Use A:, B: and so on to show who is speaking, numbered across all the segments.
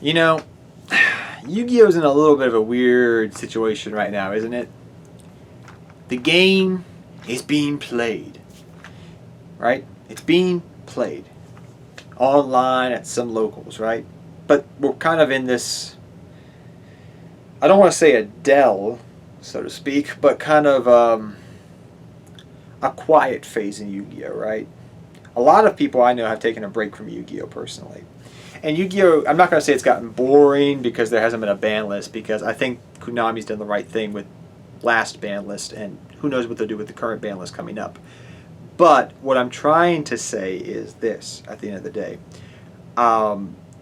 A: You know, Yu-Gi-Oh's in a little bit of a weird situation right now, isn't it? The game is being played, right? It's being played online at some locals, right? But we're kind of in this, I don't want to say a dell, so to speak, but kind of a quiet phase in Yu-Gi-Oh, right? A lot of people I know have taken a break from Yu-Gi-Oh personally. And Yu-Gi-Oh, I'm not going to say it's gotten boring because there hasn't been a ban list, because I think Konami's done the right thing with last ban list, and who knows what they'll do with the current ban list coming up. But what I'm trying to say is this, at the end of the day.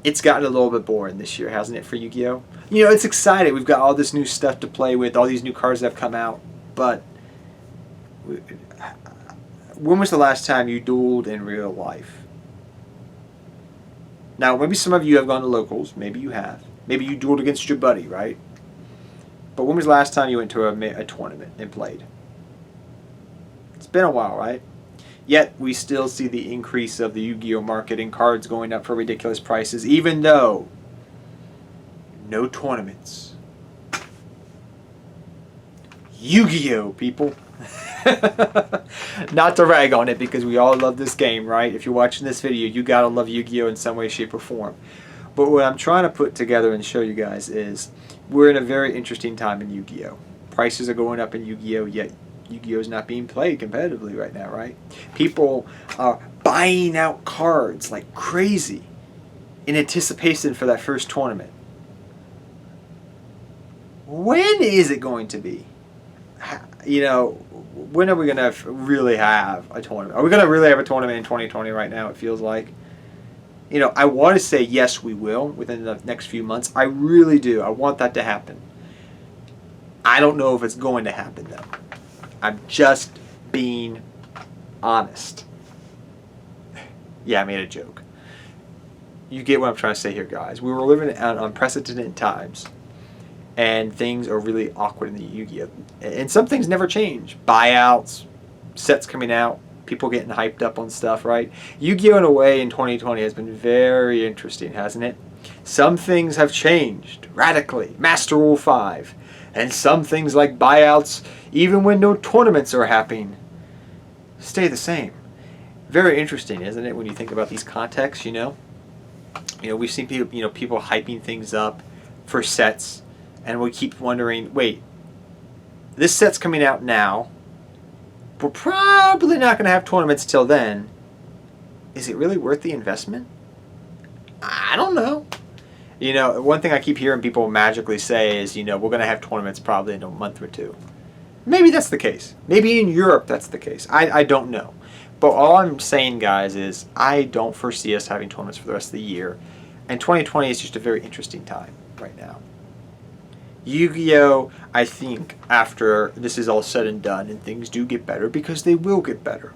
A: It's gotten a little bit boring this year, hasn't it, for Yu-Gi-Oh? You know, it's exciting. We've got all this new stuff to play with, all these new cards that have come out. But when was the last time you dueled in real life? Now, maybe some of you have gone to locals. Maybe you have. Maybe you dueled against your buddy, right? But when was the last time you went to a tournament and played? It's been a while, right? Yet, we still see the increase of the Yu-Gi-Oh market and cards going up for ridiculous prices, even though no tournaments. Yu-Gi-Oh, people. Not to rag on it, because we all love this game, right? If you're watching this video, you gotta love Yu-Gi-Oh in some way, shape, or form. But what I'm trying to put together and show you guys is we're in a very interesting time in Yu-Gi-Oh. Prices are going up in Yu-Gi-Oh, yet Yu-Gi-Oh is not being played competitively right now, right? People are buying out cards like crazy in anticipation for that first tournament. When is it going to be? You know, when are we going to really have a tournament? Are we going to really have a tournament in 2020 right now, it feels like? You know, I want to say yes, we will within the next few months. I really do. I want that to happen. I don't know if it's going to happen, though. I'm just being honest. Yeah, I made a joke. You get what I'm trying to say here, guys. We were living in unprecedented times, and things are really awkward in the Yu-Gi-Oh! And some things never change. Buyouts, sets coming out, people getting hyped up on stuff, right? Yu-Gi-Oh! In a way in 2020 has been very interesting, hasn't it? Some things have changed radically. Master Rule 5. And some things like buyouts, even when no tournaments are happening, stay the same. Very interesting, isn't it, when you think about these contexts, you know? You know, we've seen people, people hyping things up for sets, and we keep wondering, wait, this set's coming out now. We're probably not going to have tournaments till then. Is it really worth the investment? I don't know. You know, one thing I keep hearing people magically say is, we're going to have tournaments probably in a month or two. Maybe that's the case. Maybe in Europe that's the case. I don't know. But all I'm saying, guys, is I don't foresee us having tournaments for the rest of the year. And 2020 is just a very interesting time right now. Yu-Gi-Oh, I think, after this is all said and done and things do get better, because they will get better.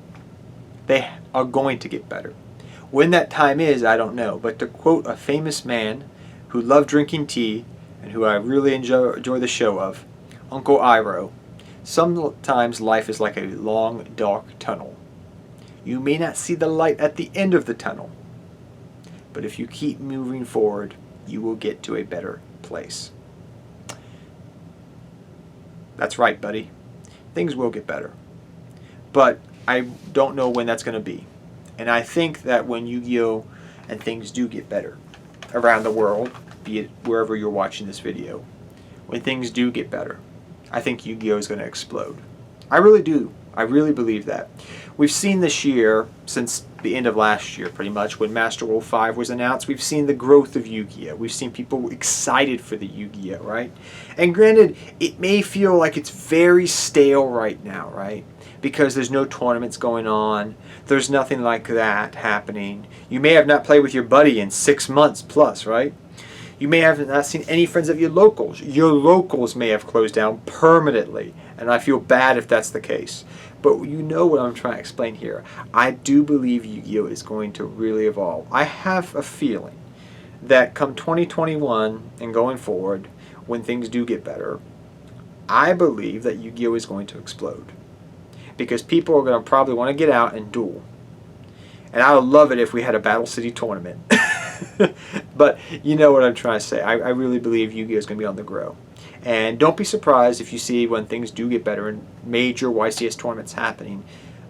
A: They are going to get better. When that time is, I don't know. But to quote a famous man who loved drinking tea and who I really enjoy the show of, Uncle Iroh, sometimes life is like a long, dark tunnel. You may not see the light at the end of the tunnel, but if you keep moving forward, you will get to a better place. That's right, buddy. Things will get better. But I don't know when that's going to be. And I think that when Yu-Gi-Oh! And things do get better around the world, be it wherever you're watching this video, when things do get better, I think Yu-Gi-Oh! Is going to explode. I really do. I really believe that. We've seen this year, since the end of last year pretty much, when Master Rule 5 was announced, we've seen the growth of Yu-Gi-Oh! We've seen people excited for the Yu-Gi-Oh! Right? And granted, it may feel like it's very stale right now, right? Because there's no tournaments going on. There's nothing like that happening. You may have not played with your buddy in 6 months plus, right? You may have not seen any friends of your locals. Your locals may have closed down permanently, and I feel bad if that's the case. But you know what I'm trying to explain here. I do believe Yu-Gi-Oh! Is going to really evolve. I have a feeling that come 2021 and going forward, when things do get better, I believe that Yu-Gi-Oh! Is going to explode. Because people are going to probably want to get out and duel. And I would love it if we had a Battle City tournament. But you know what I'm trying to say. I really believe Yu-Gi-Oh is going to be on the grow. And don't be surprised if you see when things do get better and major YCS tournaments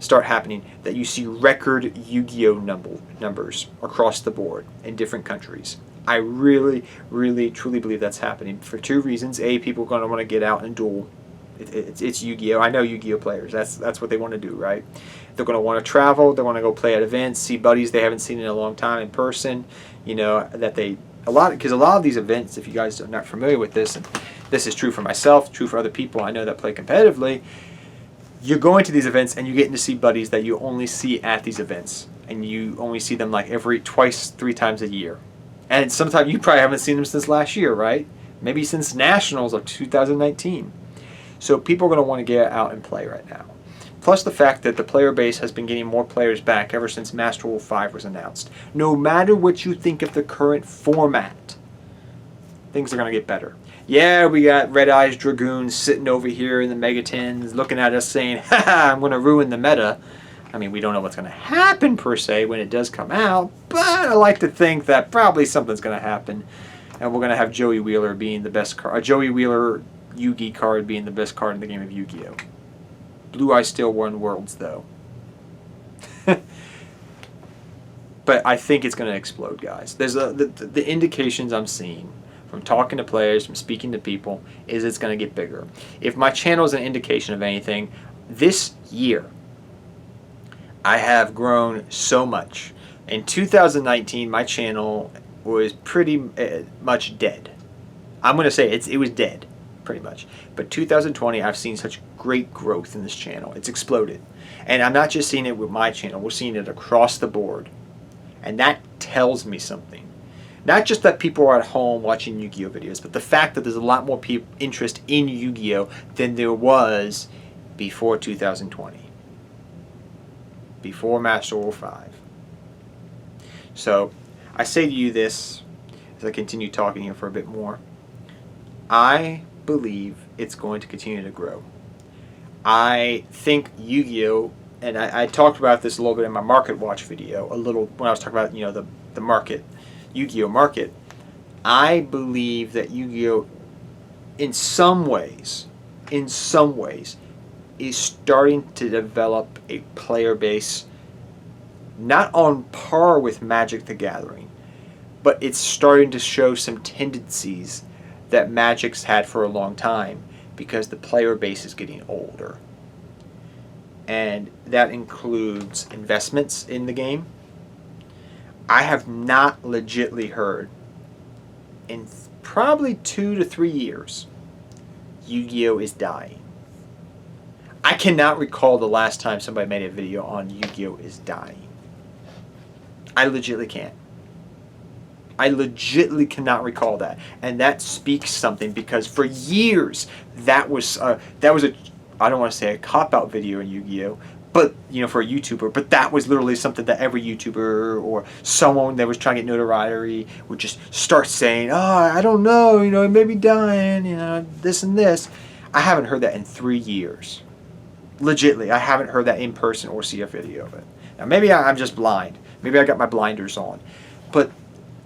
A: start happening, that you see record Yu-Gi-Oh numbers across the board in different countries. I really, really, truly believe that's happening for two reasons. A, people are going to want to get out and duel. It's Yu-Gi-Oh! I know Yu-Gi-Oh! Players. That's what they want to do, right? They're going to want to travel. They want to go play at events, see buddies they haven't seen in a long time in person. You know, because a lot of these events, if you guys are not familiar with this, and this is true for myself, true for other people I know that play competitively, you're going to these events and you're getting to see buddies that you only see at these events, and you only see them like twice, 3 times a year. And sometimes you probably haven't seen them since last year, right? Maybe since Nationals of 2019. So people are going to want to get out and play right now. Plus the fact that the player base has been getting more players back ever since Master Rule 5 was announced. No matter what you think of the current format, things are going to get better. Yeah, we got Red Eyes Dragoons sitting over here in the Megatins looking at us saying, haha, I'm going to ruin the meta. I mean, we don't know what's going to happen per se when it does come out, but I like to think that probably something's going to happen. And we're going to have Joey Wheeler being the best card. Joey Wheeler Yugi card being the best card in the game of Yu-Gi-Oh! Blue Eye still won Worlds, though. But I think it's going to explode, guys. There's the indications I'm seeing from talking to players, from speaking to people, is it's going to get bigger. If my channel is an indication of anything, this year I have grown so much. In 2019, my channel was pretty much dead. I'm going to say it was dead, pretty much. But 2020, I've seen such great growth in this channel. It's exploded. And I'm not just seeing it with my channel, we're seeing it across the board. And that tells me something. Not just that people are at home watching Yu-Gi-Oh! Videos, but the fact that there's a lot more interest in Yu-Gi-Oh! Than there was before 2020. Before Master Rule 5. So, I say to you this, as I continue talking here for a bit more. I believe it's going to continue to grow. I think Yu-Gi-Oh! And I talked about this a little bit in my Market Watch video, a little when I was talking about, you know, the market, Yu-Gi-Oh! Market. I believe that Yu-Gi-Oh! in some ways, is starting to develop a player base not on par with Magic the Gathering, but it's starting to show some tendencies that Magic's had for a long time because the player base is getting older. And that includes investments in the game. I have not legitly heard in probably 2 to 3 years Yu-Gi-Oh! Is dying. I cannot recall the last time somebody made a video on Yu-Gi-Oh! Is dying. I legitly can't. I legitly cannot recall that. And that speaks something, because for years that was a, I don't want to say a cop-out video in Yu-Gi-Oh! But, you know, for a YouTuber, but that was literally something that every YouTuber or someone that was trying to get notoriety would just start saying, oh, I don't know, you know, it may be dying, you know, this and this. I haven't heard that in 3 years. Legitly, I haven't heard that in person or see a video of it. Now, maybe I'm just blind. Maybe I got my blinders on. But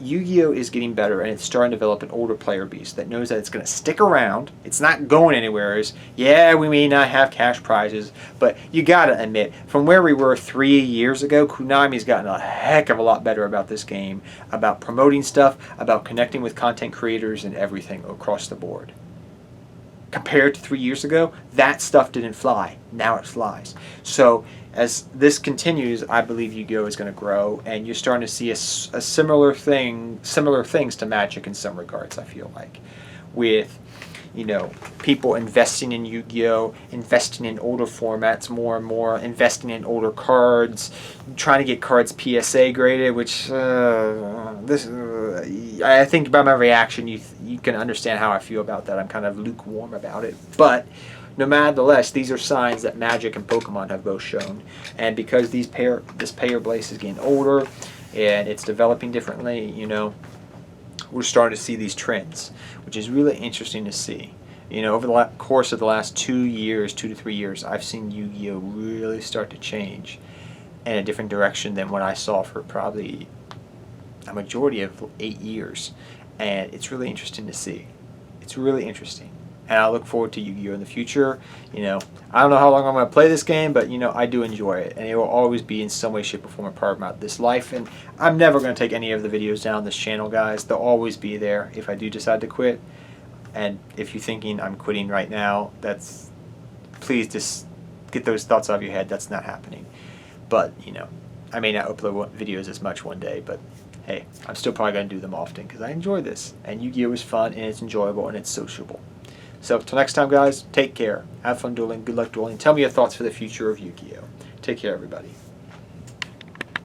A: Yu-Gi-Oh! Is getting better, and it's starting to develop an older player base that knows that it's going to stick around. It's not going anywhere. Yeah, we may not have cash prizes, but you got to admit, from where we were 3 years ago, Konami's gotten a heck of a lot better about this game, about promoting stuff, about connecting with content creators and everything across the board. Compared to 3 years ago, that stuff didn't fly. Now it flies. So as this continues, I believe Yu-Gi-Oh! Is going to grow, and you're starting to see a similar things to Magic in some regards, I feel like. With, you know, people investing in Yu-Gi-Oh!, investing in older formats more and more, investing in older cards, trying to get cards PSA graded, which, I think by my reaction, you can understand how I feel about that. I'm kind of lukewarm about it. But nonetheless, these are signs that Magic and Pokemon have both shown. And because this payer base is getting older and it's developing differently, you know, we're starting to see these trends, which is really interesting to see. You know, over the course of the last 2 to 3 years, I've seen Yu-Gi-Oh! Really start to change in a different direction than what I saw for probably a majority of 8 years, and it's really interesting to see. It's really interesting, and I look forward to Yu-Gi-Oh in the future. You know, I don't know how long I'm going to play this game, but you know, I do enjoy it, and it will always be in some way, shape, or form a part of this life. And I'm never going to take any of the videos down this channel, guys. They'll always be there if I do decide to quit. And if you're thinking I'm quitting right now, please just get those thoughts out of your head. That's not happening. But you know, I may not upload videos as much one day, but hey, I'm still probably going to do them often because I enjoy this. And Yu-Gi-Oh is fun, and it's enjoyable, and it's sociable. So, till next time, guys, take care. Have fun dueling. Good luck dueling. Tell me your thoughts for the future of Yu-Gi-Oh. Take care, everybody.